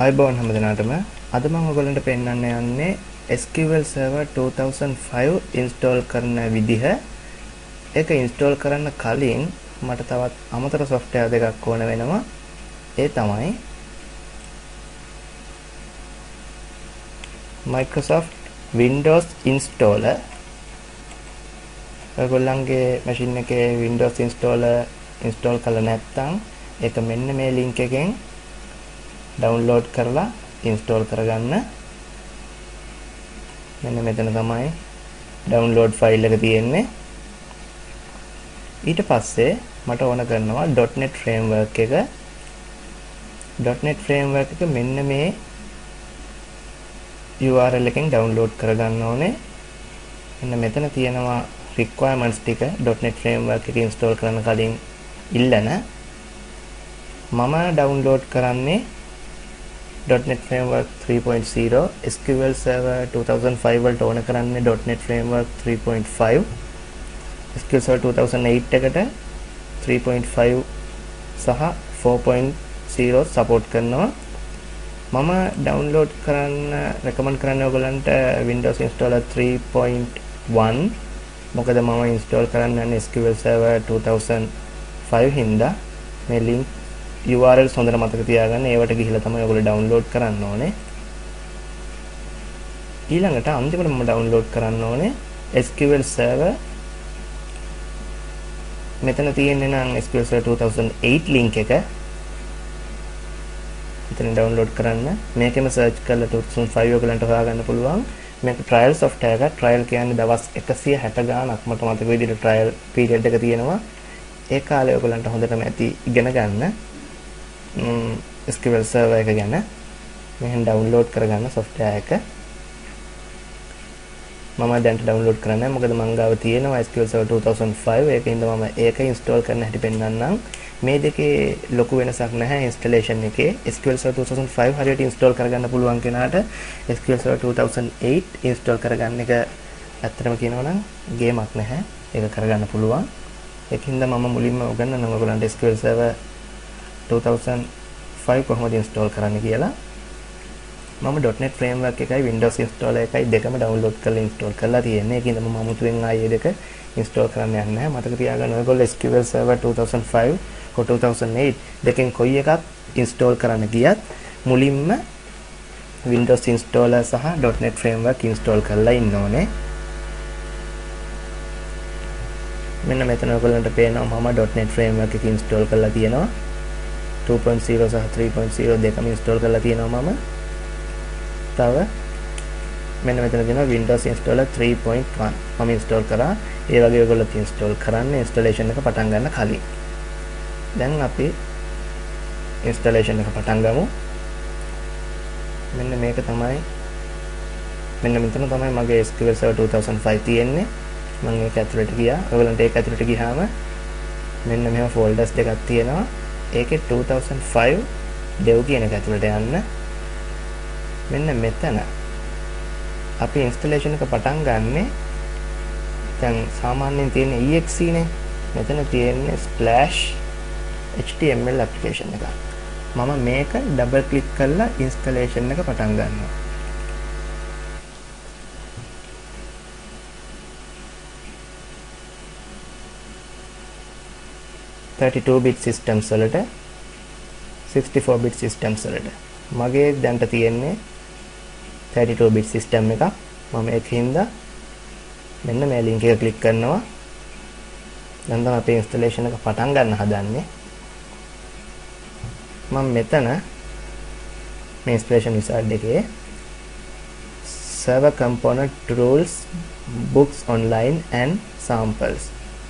අයබෝන් හැමදෙනාටම අද මම ඔයගොල්ලන්ට පෙන්නන්න යන්නේ SQL Server 2005 install කරන විදිහ. ඒක install කරන්න කලින් මට තවත් අමතර software දෙකක් ඕන වෙනවා. ඒ තමයි Microsoft Windows Installer. ඔයගොල්ලන්ගේ machine එකේ Windows Installer install කරලා නැත්නම් ඒක මෙන්න මේ link එකෙන් download කරලා install කරගන්න. මෙන්න මෙතන තමයි download file එක තියෙන්නේ. ඊට පස්සේ මට ඕන කරනවා .NET framework එක. .NET framework එක මෙන්න මේ URL එකෙන් download කරගන්න ඕනේ. මෙන්න මෙතන තියෙනවා requirements ටික .NET framework එක install කරන්න කලින් ඉල්ලන. මම download කරන්නේ .NET Framework 3.0 SQL Server 2005 වලට ඕන කරන්නේ .NET Framework 3.5 SQL Server 2008 එකට 3.5 සහ 4.0 support කරනවා. මම download කරන්න recommend කරන්නේ ඔයගලන්ට Windows Installer 3.1 මොකද මම install කරන්න යන්නේ SQL Server 2005 හින්දා මේ link URLs හොඳට මතක තියාගන්න. ඒවට ගිහිල්ලා තමයි ඔයගොල්ලෝ download කරන්න ඕනේ. ඊළඟට අන්තිමට මම download කරන්න ඕනේ SQL Server. මෙතන තියෙන්නේ නම් SQL Server 2008 link එක. මෙතන download කරන්න. මේකෙම search කරලා 2005 ඔයගලන්ට හොයාගන්න පුළුවන්. මේක trial software එකක්. trial කියන්නේ දවස් 160 ගාණක් මට මතක විදිහට trial period එක තියෙනවා. ඒ කාලේ ඔයගලන්ට හොඳටම ඇති ඉගෙන ගන්න. SQL Server එක ගැන මෙහෙන් download කරගන්න software එක. මම දැන් download කරන්නේ මොකද මං ගාව තියෙනවා SQL Server 2005. ඒකින්ද මම ඒක install කරන්න හැටි පෙන්නන්නම්. මේ දෙකේ ලොකු වෙනසක් නැහැ installation එකේ. SQL Server 2005 හරියට install කරගන්න පුළුවන් කෙනාට SQL Server 2008 install කරගන්න එක ඇත්තටම කියනවා නම් ගේමක් නැහැ. ඒක කරගන්න පුළුවන්. ඒකින්ද මම මුලින්ම උගන්වනවා ඔයගොල්ලන්ට SQL Server 2005 කොහොමද install කරන්න කියලා. මම .NET framework එකයි Windows installer එකයි දෙකම download කරලා install කරලා තියෙන්නේ. ඒකින්ද මම අමුතුවෙන් ආයේ දෙක install කරන්න යන්නේ නැහැ. මතක තියාගන්න ඔයගොල්ලෝ SQL Server 2005 or 2008 දෙකෙන් කොයි එකක් install කරන්න ගියත් මුලින්ම Windows installer සහ .NET framework install කරලා ඉන්න ඕනේ. මෙන්න මෙතන ඔයගොල්ලන්ට පේනවා මම .NET framework එක install කරලා තියෙනවා. 2.0 සහ 3.0 දෙකම install කරලා තියෙනවා මම. තව මෙන්න මෙතන තියෙනවා Windows Installer 3.1 මම install කරා. ඒ වගේ ඔයගොල්ලෝ install කරන්න installation එක පටන් ගන්න කලින්. දැන් අපි installation එක පටන් ගමු. මෙන්න මේක තමයි මෙන්න මෙතන තමයි මගේ SQL Server 2005 තියෙන්නේ. මම ඒක ඇතුළට ගියා. ඔයගොල්ලන්ට ඒක ඇතුළට ගියාම මෙන්න මෙහෙම folders දෙකක් තියෙනවා. ඒකේ 2005 dev කියන එක ඇතුළට යන්න. මෙන්න මෙතන අපි installation එක පටන් ගන්නෙ දැන් සාමාන්‍යයෙන් තියෙන exe නේ. මෙතන තියෙන්නේ /html application එක. මම මේක double click කරලා installation එක පටන් ගන්නවා. (32-bit systems වලට 64-bit systems වලට මගේ දැන්ට තියෙන්නේ 32-bit system එකක්. මම ඒකින්ද මෙන්න මේ link එක click කරනවා. දැන් තමයි අපේ installation එක පටන් ගන්න හදන්නේ. මම මෙතන මේ installation wizard එකේ server component tools books online and samples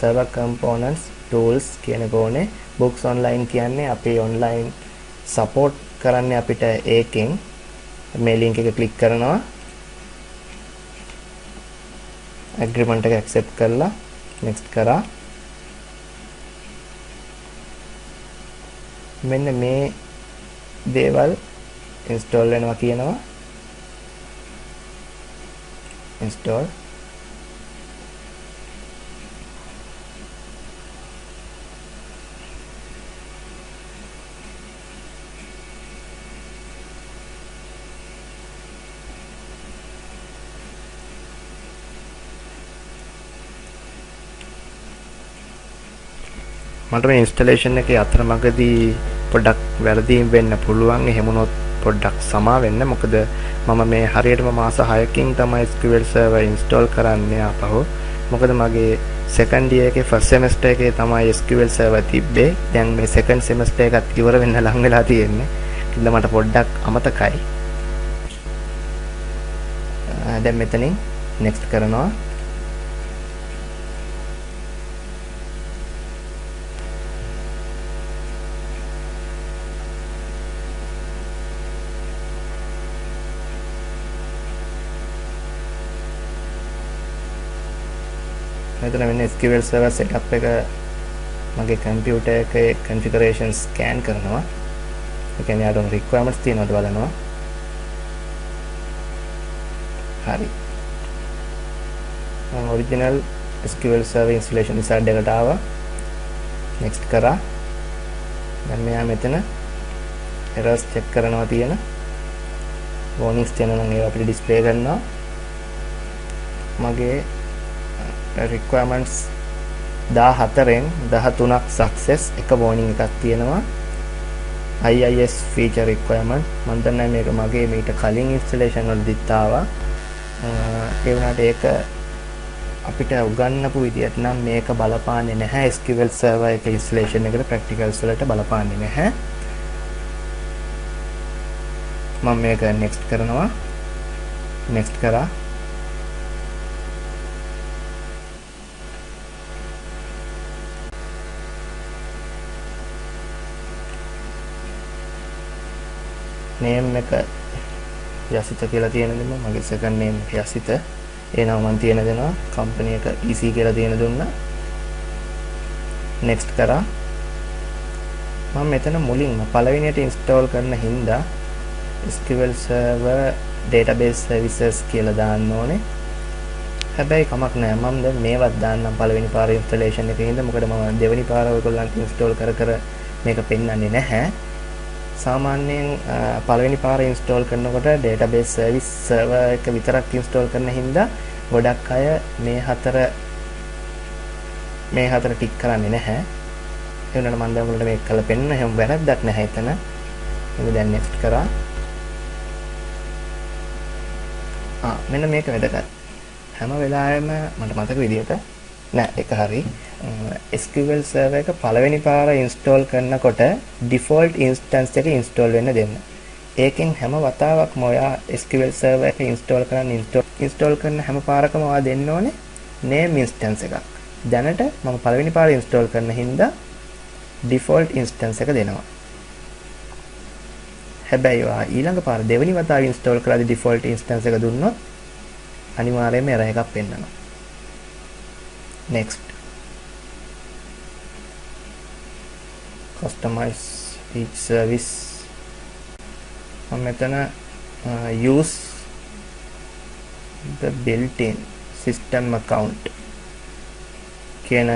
server components tools කියන කෝනේ books online කියන්නේ අපේ online support කරන්නේ අපිට ඒකෙන් මේ link එක click කරනවා. agreement එක accept කරලා next කරා. මෙන්න මේ දේවල් install වෙනවා කියනවා. install මට මේ ඉන්ස්ටලේෂන් එකේ අතරමඟදී පොඩ්ඩක් වැරදීම් වෙන්න පුළුවන්. එහෙම වුණොත් පොඩ්ඩක් සමා වෙන්න. මොකද මම මේ හරියටම මාස 6කින් තමයි SQL Server install කරන්නේ ආපහු. මොකද මගේ second year එකේ first semester එකේ තමයි SQL Server තිබ්බේ. දැන් මේ second semester එකත් ඉවර වෙන්න ලඟ වෙලා තියෙන්නේ. ඉතින් මට පොඩ්ඩක් අමතකයි. දැන් මෙතනින් next කරනවා. මෙතන මෙන්න SQL Server setup එක මගේ computer එකේ configuration scan කරනවා. ඒ කියන්නේ අර requirements තියෙනවද බලනවා. හරි. මම original SQL Server installation wizard එකට ආවා. next කරා. දැන් මෙයා මෙතන errors check කරනවා තියෙන warnings තියෙනවා නම් ඒවා අපිට display කරනවා. මගේ requirements 14න් 13ක් success එක warning එකක් තියෙනවා. IIS feature requirement මම දන්නේ මේක මගේ මීට කලින් installation වලදීත් ආවා. ඒ වුණාට ඒක අපිට උගන්වපු විදිහට නම් මේක බලපාන්නේ නැහැ SQL Server එක installation එකට practicals වලට බලපාන්නේ නැහැ. මම මේක next කරනවා. next කරා. name එක යසිත කියලා තියෙන දෙන්න මගේ second name එක යසිත. ඒ නම මම තියෙන දෙනවා. company එක EC කියලා තියෙන දුන්නා. next කරා. මම මෙතන මුලින්ම පළවෙනියට install කරන හින්දා SQL Server database services කියලා දාන්න ඕනේ. හැබැයි කමක් නැහැ. මම දැන් මේවත් දාන්නම් පළවෙනි පාර installation එකේ ඉඳන්. මොකද මම දෙවෙනි පාර ඔයගොල්ලන්ට install කර මේක පෙන්වන්නේ නැහැ. සාමාන්‍යයෙන් පළවෙනි පාර install කරනකොට database service server එක විතරක් install කරන හින්දා ගොඩක් අය මේ හතර ටික් කරන්නේ නැහැ. ඒ වුණාට මම දැන් ඔයගොල්ලන්ට මේක කරලා පෙන්නන හැම වැරද්දක් නැහැ එතන. මම දැන් next කරා. මෙන්න මේක වැදගත්. හැම වෙලාවෙම මට මතක විදියට නෑ ඒක හරි. SQL Server එක පළවෙනි පාර install කරනකොට default instance එක install වෙන්න දෙන්න. ඒකෙන් හැම වතාවක්ම ඔයා SQL Server එක install කරන හැම පාරකම ඔයා දෙන්න ඕනේ name instance එකක්. දැනට මම පළවෙනි පාර install කරන හින්දා default instance එක දෙනවා. හැබැයි ඔයා ඊළඟ පාර දෙවෙනි වතාව install කරලාදී default instance එක දුන්නොත් අනිවාර්යයෙන්ම error එකක් පෙන්නනවා. next customize each service. මම මෙතන use the built-in system account කියන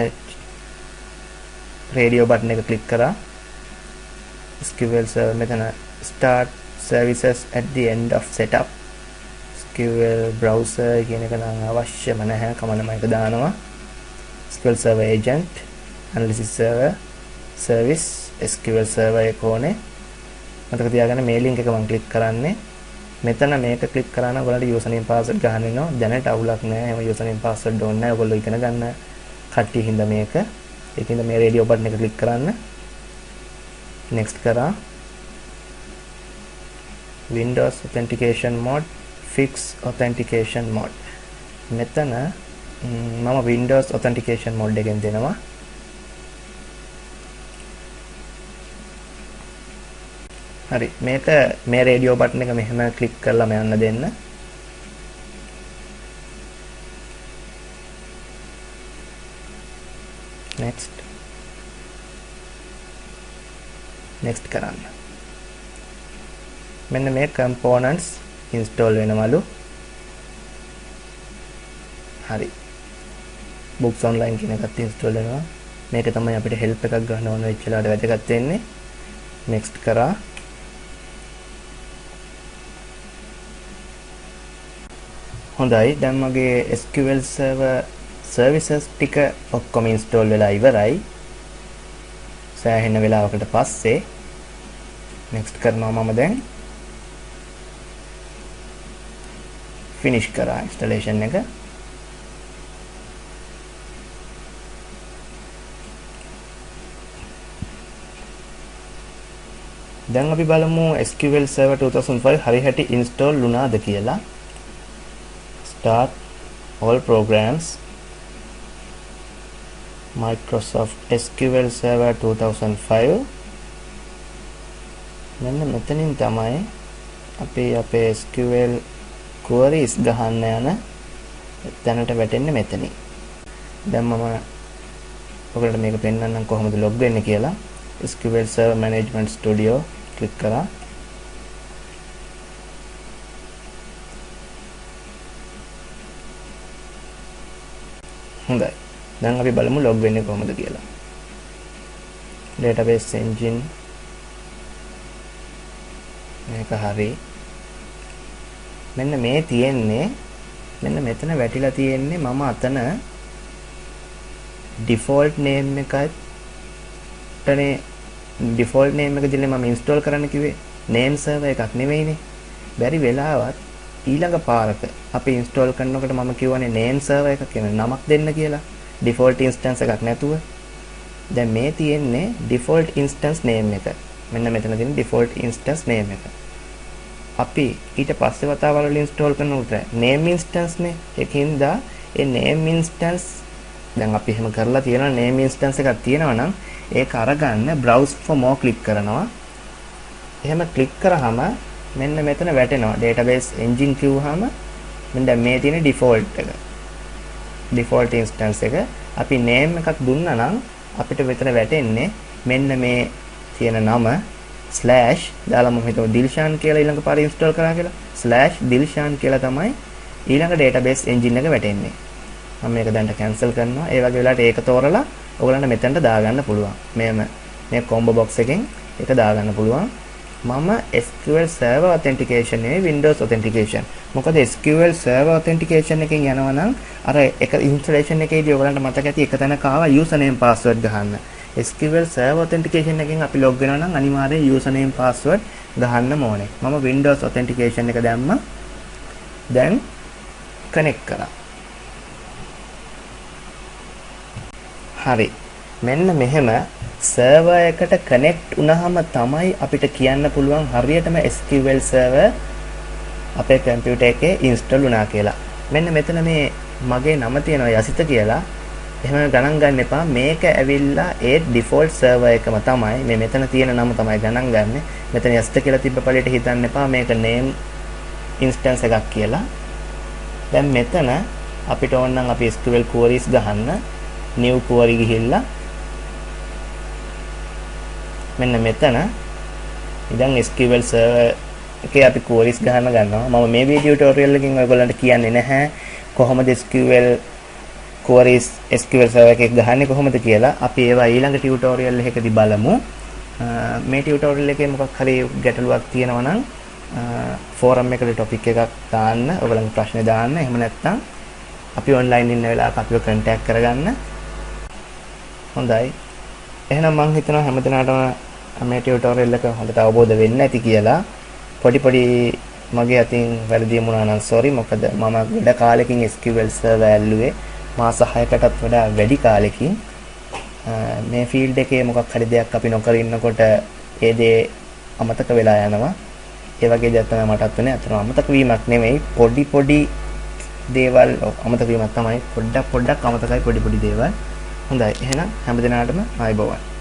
radio button එක click කරා. SQL Server මෙතන start services at the end of setup. SQL browser කියන එක නම් අවශ්‍යම නැහැ. කමන්න මම ඒක දානවා. SQL Server agent analysis server service SQL Server එක ඕනේ. මතක තියාගන්න මේ link එක මම click කරන්නේ. මෙතන මේක click කරා නම් ඔයාලට username password ගන්න වෙනවා. දැනට අවුලක් නැහැ. එහෙම username password ඕනේ නැහැ. ඔයගොල්ලෝ ඉගෙන ගන්න කට්ටිය හින්දා මේක. ඒකින්ද මේ radio button එක click කරන්න. next කරා. Windows authentication mode fix authentication mode. මෙතන මම Windows authentication mode එකෙන් දෙනවා. හරි මේක මේ රේඩියෝ බටන් එක මෙහෙම ක්ලික් කරලා යන්න දෙන්න. next කරන්න. මෙන්න මේ components install වෙනවලු. හරි books online කියන එකත් install වෙනවා. මේක තමයි අපිට help එකක් ගන්න ඕන වෙච්ච වෙලාවට වැදගත් වෙන්නේ. next කරා. හොඳයි දැන් මගේ SQL Server services ටික ඔක්කොම install වෙලා ඉවරයි. සෑහෙන වෙලාවකට පස්සේ next කරනවා මම දැන් finish කරා installation එක. දැන් අපි බලමු SQL Server 2005 හරි හැටි install වුණාද කියලා. Start all programs Microsoft SQL Server 2005. මෙන්න මෙතනින් තමයි අපි අපේ SQL queries ගහන්න යන තැනට වැටෙන්නේ මෙතනින්. දැන් මම ඔයගලට මේක පෙන්නන්නම් කොහොමද log වෙන්නේ කියලා. SQL Server Management Studio click කරා. හොඳයි. දැන් අපි බලමු log වෙන්නේ කොහොමද කියලා. Database engine මේක හරි. මෙන්න මේ තියෙන්නේ මෙන්න මෙතන වැටිලා තියෙන්නේ මම අතන default name එකටනේ default name එක දිනේ මම install කරන්න කිව්වේ name server එකක් නෙවෙයිනේ. බැරි වෙලාවත් ඊළඟ පාරක අපි install කරනකොට මම කියවනේ name server එක කියන නමක් දෙන්න කියලා. default instance එකක් නැතුව. දැන් මේ තියෙන්නේ default instance name එක. මෙන්න මෙතන තියෙන default instance name එක. අපි ඊට පස්සේ වතාවල වල install කරනකොට name instance නේ. ඒකින්ද ඒ name instance දැන් අපි එහෙම කරලා තියෙනවා name instance එකක් තියෙනවා නම් ඒක අරගන්න browse for more click කරනවා. එහෙම click කරාම මෙන්න මෙතන වැටෙනවා database engine කිව්වහම මෙන්න දැන් මේ තියෙන default එක. default instance එක අපි name එකක් දුන්නා නම් අපිට මෙතන වැටෙන්නේ මෙන්න මේ තියෙන නම slash දාලා මම හිතුවා dilshan කියලා ඊළඟ පාර install කරා කියලා /dilshan කියලා තමයි ඊළඟ database engine එක වැටෙන්නේ. මම මේක දැන් cancel කරනවා. ඒ වගේ වෙලාවට ඒක තෝරලා ඔයගලන්ට මෙතනට දාගන්න පුළුවන්. මේ combo box එකෙන් ඒක දාගන්න පුළුවන්. මම SQL Server Authentication නෙවෙයි Windows Authentication. මොකද SQL Server Authentication එකෙන් යනවා නම් අර එක installation එකේදී ඔයගලන්ට මතක ඇති එක තැනක ආවා username password ගහන්න. SQL Server Authentication එකෙන් අපි log වෙනවා නම් අනිවාර්යයෙන් username password ගහන්න ඕනේ. මම Windows Authentication එක දැම්මා. දැන් connect කරා. හරි. මෙන්න මෙහෙම server එකට connect වුණාම තමයි අපිට කියන්න පුළුවන් හරියටම SQL server අපේ computer එකේ install වුණා කියලා. මෙන්න මෙතන මේ මගේ නම තියෙනවා යසිත කියලා. එහෙම ගණන් ගන්න එපා. මේක ඇවිල්ලා ඒ default server එකම තමයි. මේ මෙතන තියෙන නම තමයි ගණන් ගන්න. මෙතන යසිත කියලා තිබ්බ පළියට හිතන්න එපා මේක name instance එකක් කියලා. දැන් මෙතන අපිට ඕන නම් අපි SQL queries ගහන්න new query ගිහිල්ලා මෙන්න මෙතන ඉතින් SQL server එකේ අපි queries ගන්නවා. මම මේ වීඩියෝ ටියුටෝරියල් එකකින් ඔයගොල්ලන්ට කියන්නේ නැහැ කොහොමද SQL queries SQL server එකේ ගහන්නේ කොහොමද කියලා. අපි ඒවා ඊළඟ ටියුටෝරියල් එකකදී බලමු. මේ ටියුටෝරියල් එකේ මොකක් හරි ගැටලුවක් තියෙනවා නම් ෆෝරම් එකට ටොපික් එකක් දාන්න, ඔයගොල්ලන්ගේ ප්‍රශ්න දාන්න. එහෙම නැත්නම් අපි ඔන්ලයින් ඉන්න වෙලාවක අපිව contact කරගන්න. හොඳයි. එහෙනම් මම හිතනවා හැමදෙනාටම මේ ටියුටෝරියල් එක හොඳට අවබෝධ වෙන්න ඇති කියලා. පොඩි මගේ අතින් වැරදි වුණා නම් sorry. මොකද මම ගොඩ කාලෙකින් SQL server ඇල්ලුවේ. මාස 6කටත් වඩා වැඩි කාලෙකින්. මේ ෆීල්ඩ් එකේ මොකක් හරි දෙයක් අපි නොකර ඉන්නකොට ඒ දේ අමතක වෙලා යනවා. ඒ වගේ දෙයක් තමයි මටත් වෙන්නේ. අතන අමතක වීමක් නෙමෙයි පොඩි දේවල් අමතක වීමක් තමයි. පොඩ්ඩක් අමතකයි පොඩි දේවල්. හොඳයි. එහෙනම් හැමදෙනාටම ආයුබෝවන්.